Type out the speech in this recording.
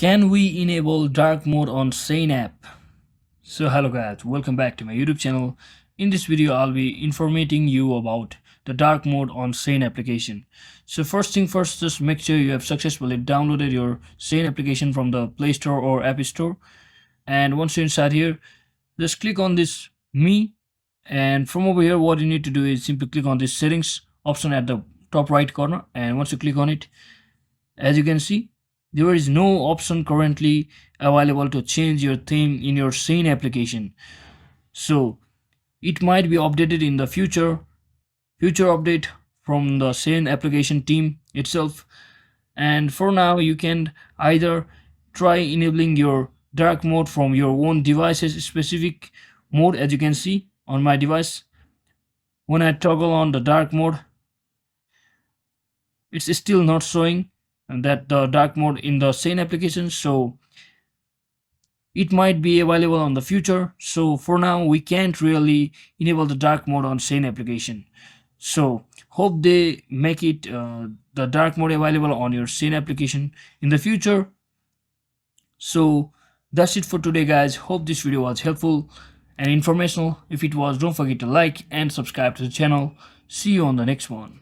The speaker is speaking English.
Can we enable dark mode on Shein app? So hello guys, welcome back to my YouTube channel. In this video, I'll be informating you about the dark mode on Shein application. So first thing first, just make sure you have successfully downloaded your Shein application from the Play Store or App Store. And once you're inside here, just click on this Me. And from over here, what you need to do is simply click on this settings option at the top right corner. And once you click on it, as you can see, there is no option currently available to change your theme in your Shein application. So it might be updated in the future update from the Shein application team itself. And for now, you can either try enabling your dark mode from your own device's specific mode. As you can see on my device, when I toggle on the dark mode, it's still not showing that the dark mode in the Shein application, so it might be available on the future. So for now, we can't really enable the dark mode on Shein application. So hope they make it the dark mode available on your Shein application in the future. So that's it for today, guys. Hope this video was helpful and informational. If it was, don't forget to like and subscribe to the channel. See you on the next one.